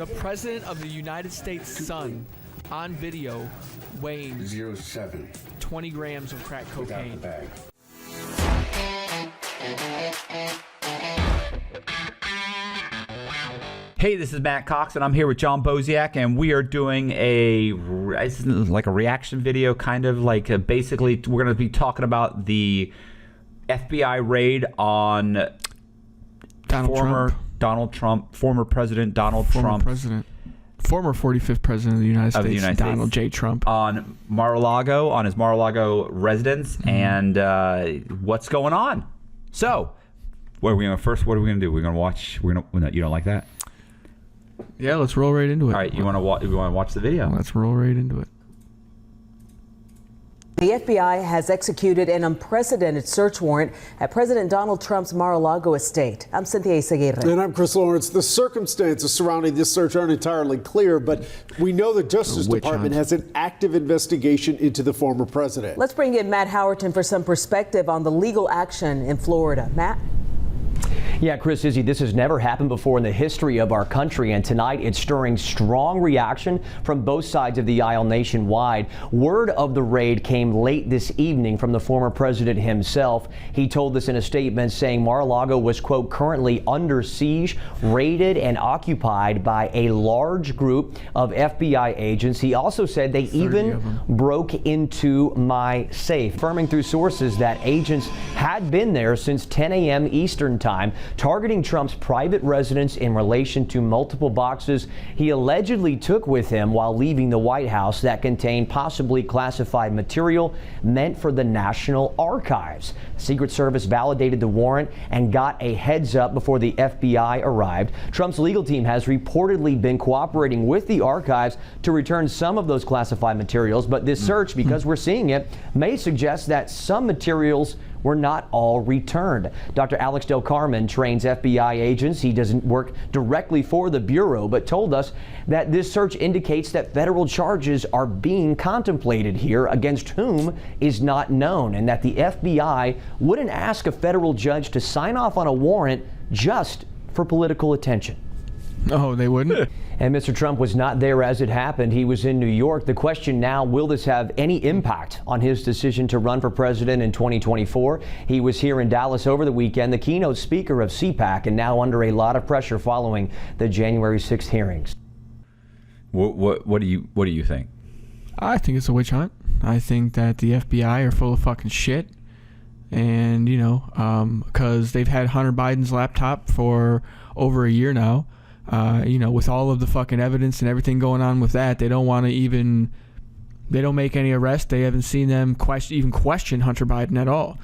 The President of the United States' son on video weighing 07 20 grams of crack cocaine. without the bag. Hey, this is Matt Cox, and I'm here with John Boseak, and we are doing it's like a reaction video, kind of like basically we're going to be talking about the FBI raid on former President Donald Trump. Former 45th President of the United States, Donald J. Trump. On Mar-a-Lago, on his Mar-a-Lago residence, and what's going on. So, what are we going to do? We're going to watch. You don't like that? Yeah, let's roll right into it. All right, you want to watch the video? Let's roll right into it. The FBI has executed an unprecedented search warrant at President Donald Trump's Mar-a-Lago estate. I'm Cynthia Isaguirre. And I'm Chris Lawrence. The circumstances surrounding this search aren't entirely clear, but we know the Justice Department has an active investigation into the former president. Let's bring in Matt Howerton for some perspective on the legal action in Florida. Matt? Yeah, Chris, Izzy, this has never happened before in the history of our country, and tonight it's stirring strong reaction from both sides of the aisle nationwide. Word of the raid came late this evening from the former president himself. He told us in a statement saying Mar-a-Lago was, quote, currently under siege, raided and occupied by a large group of FBI agents. He also said they even broke into my safe, confirming through sources that agents had been there since 10 a.m. Eastern time, targeting Trump's private residence in relation to multiple boxes he allegedly took with him while leaving the White House that contained possibly classified material meant for the National Archives. Secret Service validated the warrant and got a heads up before the FBI arrived. Trump's legal team has reportedly been cooperating with the archives to return some of those classified materials, but this search, because we're seeing it, may suggest that some materials were not all returned. Dr. Alex Del Carmen trains FBI agents. He doesn't work directly for the Bureau, but told us that this search indicates that federal charges are being contemplated here, against whom is not known, and that the FBI wouldn't ask a federal judge to sign off on a warrant just for political attention. Oh, they wouldn't? And Mr. Trump was not there as it happened. He was in New York. The question now, will this have any impact on his decision to run for president in 2024? He was here in Dallas over the weekend, the keynote speaker of CPAC, and now under a lot of pressure following the January 6th hearings. What do you think? I think it's a witch hunt. I think that the FBI are full of fucking shit. And, because they've had Hunter Biden's laptop for over a year now. With all of the fucking evidence and everything going on with that, they don't make any arrests. They haven't seen them even question Hunter Biden at all.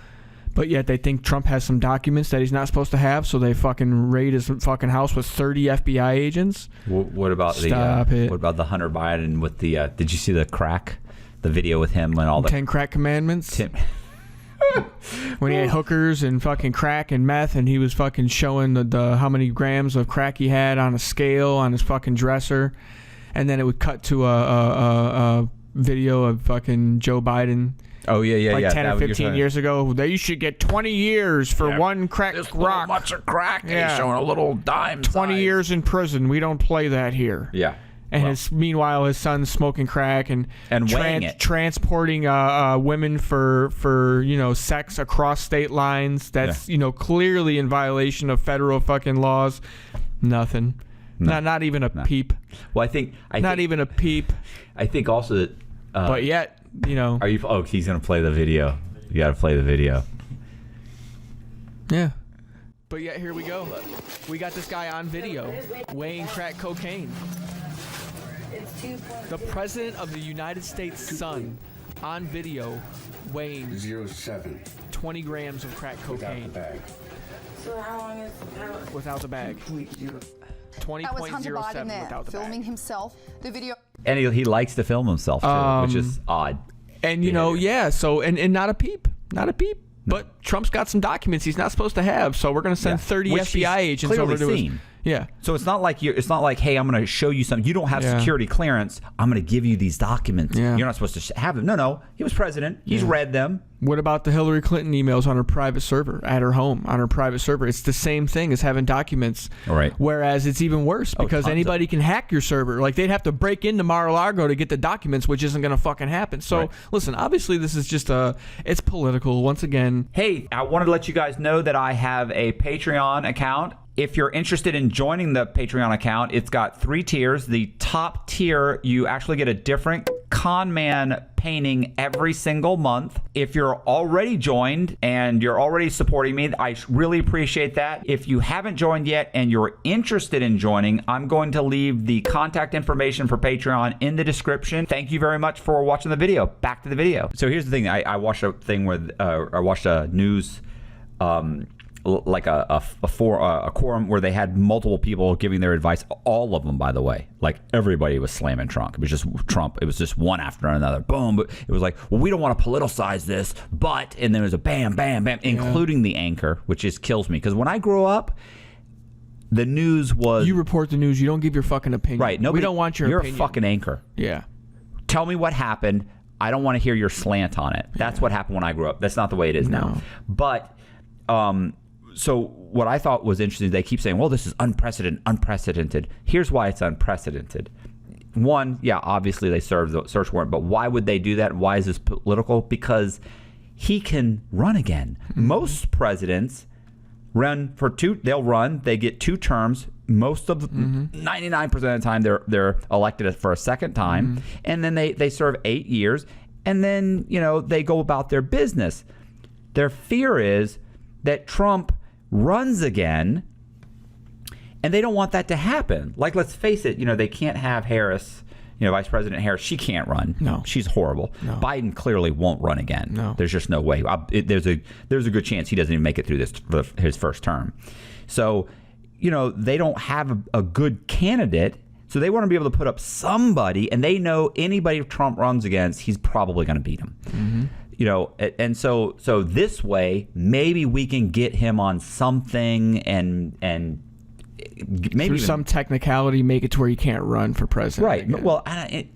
But yet they think Trump has some documents that he's not supposed to have, so they fucking raid his fucking house with 30 FBI agents. What about what about the Hunter Biden with the, did you see the video with him and all the 10 crack commandments? When he had hookers and fucking crack and meth, and he was fucking showing the how many grams of crack he had on a scale on his fucking dresser, and then it would cut to a video of fucking Joe Biden. Oh yeah, like 10 or 15 years ago. That you should get 20 years for one crack rock. Much of crack. Yeah. He's showing a little dime. 20 years in prison. We don't play that here. Yeah. And meanwhile, his son's smoking crack and weighing it. Transporting women for sex across state lines. That's clearly in violation of federal fucking laws. Nothing. No. Not even a peep. Well, I think even a peep. I think also that. But yet, Are you? Oh, he's gonna play the video. You got to play the video. Yeah. But yet, here we go. We got this guy on video weighing crack cocaine. The President of the United States' son on video weighing 07 20 grams of crack cocaine. without the bag. So how long is without the bag. 20.07 That was Hunter Biden there, without the filming bag. himself. The video. And he likes to film himself too, which is odd. And so and not a peep. No. But Trump's got some documents he's not supposed to have, so we're going to send 30 FBI agents over to his. Yeah. So it's not like hey, I'm going to show you something. You don't have security clearance. I'm going to give you these documents. Yeah. You're not supposed to have them. No. He was president. He's read them. What about the Hillary Clinton emails on her private server at her home, on her private server? It's the same thing as having documents. Right. Whereas it's even worse because anybody can hack your server. Like, they'd have to break into Mar-a-Lago to get the documents, which isn't going to fucking happen. So, listen, obviously this is just it's political. Once again. Hey, I wanted to let you guys know that I have a Patreon account. If you're interested in joining the Patreon account, it's got 3 tiers. The top tier, you actually get a different con man painting every single month. If you're already joined and you're already supporting me, I really appreciate that. If you haven't joined yet and you're interested in joining, I'm going to leave the contact information for Patreon in the description. Thank you very much for watching the video. Back to the video. So here's the thing. I watched a thing with, I watched a news, like a quorum where they had multiple people giving their advice. All of them, by the way, like everybody was slamming Trump. It was just Trump. It was just one after another. Boom. But it was like, well, we don't want to politicize this, but, and then there was a bam, bam, bam, including the anchor, which just kills me. Because when I grew up, the news was... You report the news. You don't give your fucking opinion. Right. Nobody, we don't want your opinion. You're a fucking anchor. Yeah. Tell me what happened. I don't want to hear your slant on it. That's what happened when I grew up. That's not the way it is now. But... So what I thought was interesting, they keep saying, well, this is unprecedented. Here's why it's unprecedented. One, obviously they served the search warrant, but why would they do that? Why is this political? Because he can run again. Most presidents run for they get 2 terms. Most of 99% of the time they're elected for a second time, and then they serve 8 years, and then, they go about their business. Their fear is that Trump runs again, and they don't want that to happen. Like, let's face it, they can't have Harris, Vice President Harris. She can't run. No. She's horrible. No. Biden clearly won't run again. No. There's just no way. There's a good chance he doesn't even make it through his first term. So, they don't have a good candidate, so they want to be able to put up somebody, and they know anybody Trump runs against, he's probably going to beat him. And so this way, maybe we can get him on something and maybe through some technicality, make it to where he can't run for president. Right. Again. Well,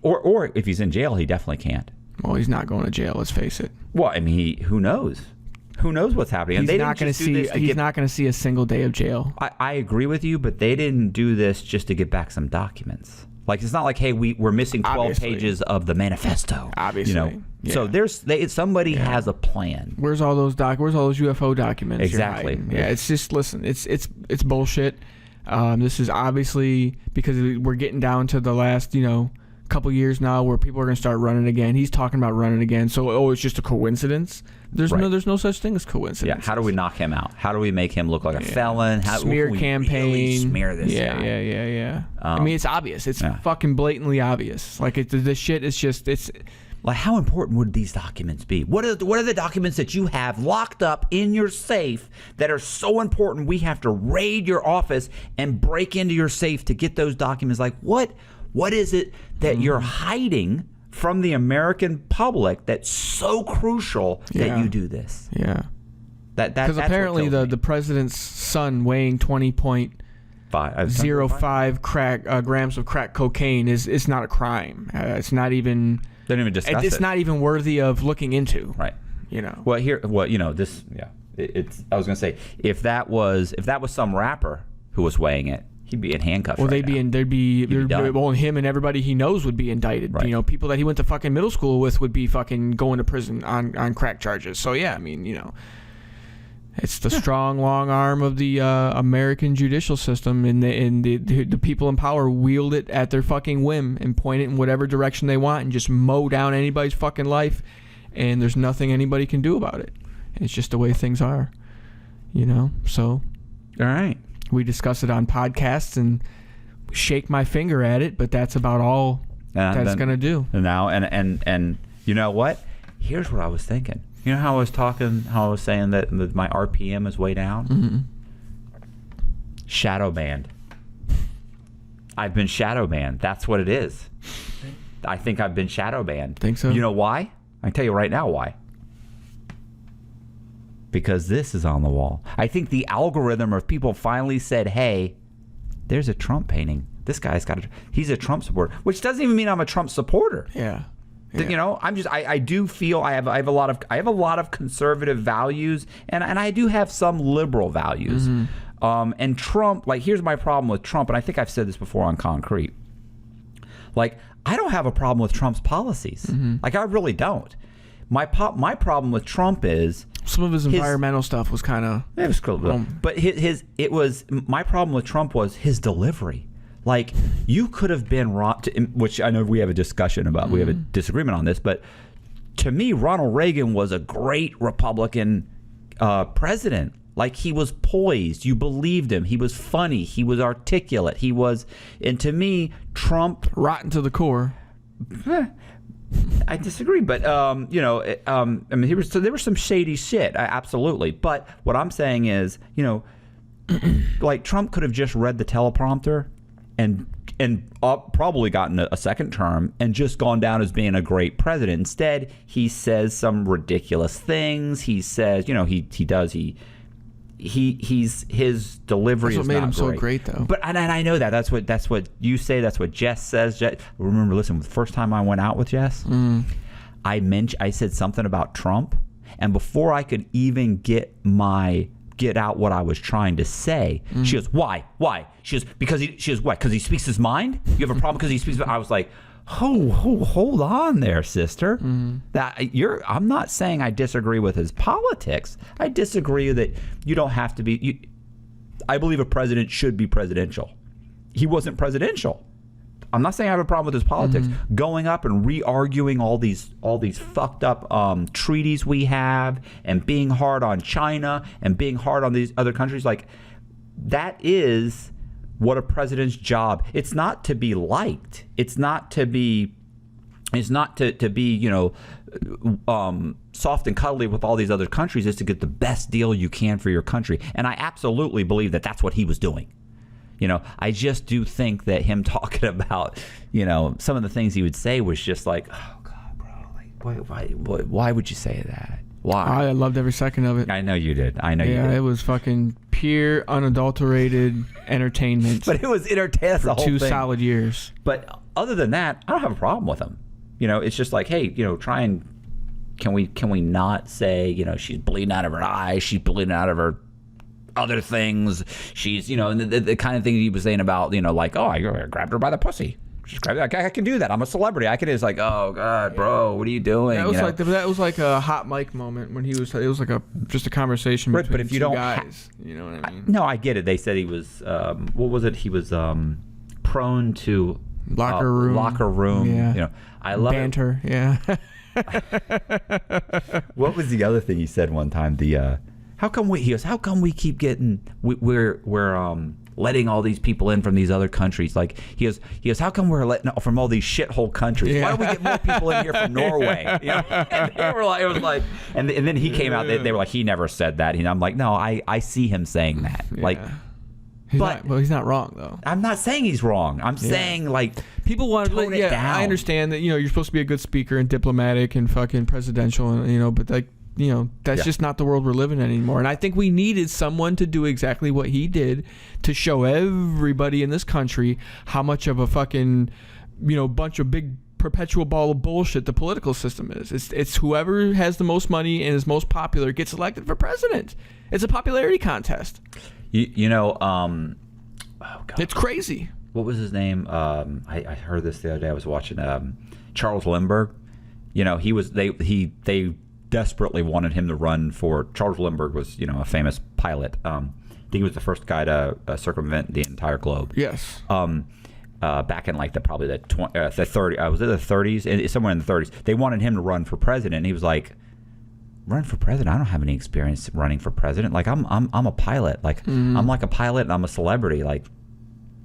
or if he's in jail, he definitely can't. Well, he's not going to jail. Let's face it. Well, I mean, who knows? Who knows what's happening? He's not going to see. He's not going to see a single day of jail. I agree with you, but they didn't do this just to get back some documents. Like, it's not like, hey, we're missing 12 pages of the manifesto. Obviously. So somebody has a plan. Where's all those UFO documents? Exactly. Yeah. It's just, listen. It's bullshit. This is obviously because we're getting down to the last couple years now where people are going to start running again. He's talking about running again. So it's just a coincidence. There's no such thing as coincidence. Yeah. How do we knock him out? How do we make him look like a felon? Smear campaign. Really smear this guy? Yeah. I mean, it's obvious. It's fucking blatantly obvious. Like, this shit is just, it's like, how important would these documents be? What are the documents that you have locked up in your safe that are so important we have to raid your office and break into your safe to get those documents? Like, what is it that you're hiding from the American public that's so crucial that you do this? Yeah. Because apparently the president's son weighing 20.05 grams of crack cocaine is not a crime. It's not even. They don't even discuss it. It's not even worthy of looking into. Right. Well, this. Yeah. It's. I was gonna say if that was some rapper who was weighing it, he'd be in handcuffs. Well, him and everybody he knows would be indicted. Right. People that he went to fucking middle school with would be fucking going to prison on crack charges. So yeah, I mean, it's the strong long arm of the American judicial system, and the people in power wield it at their fucking whim and point it in whatever direction they want and just mow down anybody's fucking life, and there's nothing anybody can do about it. It's just the way things are, So, all right. We discuss it on podcasts and shake my finger at it, but that's about all that's going to do. Now, and you know what? Here's what I was thinking. You know how I was saying that my RPM is way down? Mm-hmm. Shadow banned. I've been shadow banned. That's what it is. I think I've been shadow banned. Think so? You know why? I can tell you right now why. Because this is on the wall. I think the algorithm of people finally said, hey, there's a Trump painting. This guy's he's a Trump supporter, which doesn't even mean I'm a Trump supporter. Yeah. You know, I do feel I have a lot of conservative values, and I do have some liberal values. And Trump, like, here's my problem with Trump, and I think I've said this before on Concrete. Like, I don't have a problem with Trump's policies. Like, I really don't. My problem with Trump is some of his environmental stuff was kind of. It was cool, but my problem with Trump was his delivery. Like, you could have been wrong, which I know we have a discussion about. We have a disagreement on this, but to me, Ronald Reagan was a great Republican president. Like, he was poised. You believed him. He was funny. He was articulate. And to me, Trump, rotten to the core. I disagree, but I mean, there was some shady shit, absolutely. But what I'm saying is, like, Trump could have just read the teleprompter and probably gotten a second term and just gone down as being a great president. Instead, he says some ridiculous things. He says, his delivery is not great. That's what made him so great, though. But and I know that. That's what you say. That's what Jess says. Remember, listen, the first time I went out with Jess, I said something about Trump, and before I could even get out what I was trying to say, she goes, "Why? She goes, because he speaks his mind? You have a problem because he speaks?" I was like, hold on there, sister. I'm not saying I disagree with his politics. I disagree that you don't have to be. I believe a president should be presidential. He wasn't presidential. I'm not saying I have a problem with his politics. Going up and re-arguing all these fucked up treaties we have, and being hard on China and being hard on these other countries, like, that is what a president's job. It's not to be liked. It's not to be soft and cuddly with all these other countries. It's to get the best deal you can for your country. And I absolutely believe that that's what he was doing. I just do think that him talking about, some of the things he would say was just like, oh God, bro, like, why would you say that? Why? I loved every second of it. I know you did. You did. It was fucking pure, unadulterated entertainment. But it was entertainment for the whole 2 solid years. But other than that, I don't have a problem with him. It's just like, hey, can we not say, she's bleeding out of her eyes, she's bleeding out of her other things, she's, and the kind of thing he was saying about, like, oh, I grabbed her by the pussy. Just grab it. I can do that. I'm a celebrity. I can. It's like, oh God, bro, what are you doing? That was like a hot mic moment when he was. It was like just a conversation between but if you two don't guys. You know what I mean? No, I get it. They said he was. What was it? He was prone to locker room. Yeah. I love banter. It. Yeah. What was the other thing he said one time? How come we keep getting we're letting all these people in from these other countries? Like, he goes, how come we're letting from all these shithole countries? Yeah. Why don't we get more people in here from Norway? And they were like, it was like, and then he came out. They were like, he never said that. And I'm like, no, I see him saying that. Yeah. Like, he's not wrong though. I'm not saying he's wrong. I'm saying, like, people want to tone it down. I understand that you're supposed to be a good speaker and diplomatic and fucking presidential, and but like. That's just not the world we're living in anymore. And I think we needed someone to do exactly what he did to show everybody in this country how much of a fucking, bunch of big perpetual ball of bullshit the political system is. It's whoever has the most money and is most popular gets elected for president. It's a popularity contest. Oh God. It's crazy. What was his name? I heard this the other day. I was watching Charles Lindbergh. They desperately wanted him to run for. Charles Lindbergh was, a famous pilot. I think he was the first guy to circumvent the entire globe. Yes. Back in like the 30s. Was it the 30s? Somewhere in the 30s. They wanted him to run for president. And he was like, run for president? I don't have any experience running for president. Like, I'm a pilot. Like, I'm like a pilot and I'm a celebrity. Like,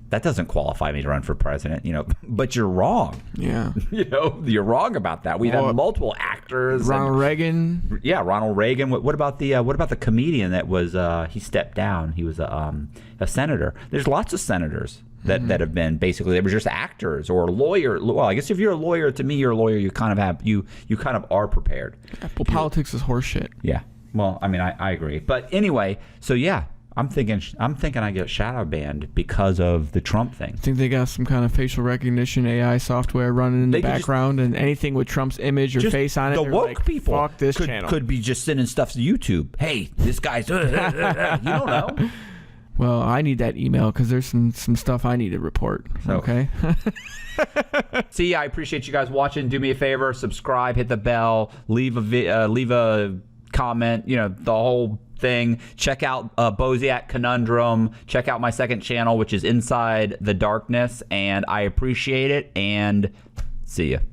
that doesn't qualify me to run for president, but you're wrong. Yeah. You're wrong about that. We've had multiple actors. Ronald Reagan. Yeah, Ronald Reagan. What about the comedian that was, he stepped down? He was a senator. There's lots of senators that have been basically, they were just actors or lawyer. Well, I guess if you're a lawyer, to me, you're a lawyer, you kind of are prepared. Well, politics is horseshit. Yeah. Well, I mean, I agree. But anyway, so yeah. I'm thinking I get shadow banned because of the Trump thing. I think they got some kind of facial recognition AI software running in the background, and anything with Trump's image or face on it, the they're woke like, people fuck this channel. Could be just sending stuff to YouTube. Hey, this guy's you don't know. Well, I need that email because there's some stuff I need to report. Okay. See, I appreciate you guys watching. Do me a favor, subscribe, hit the bell, leave a comment. You know, the whole thing. Check out Boseak Conundrum. Check out my second channel, which is Inside the Darkness, and I appreciate it. And see ya.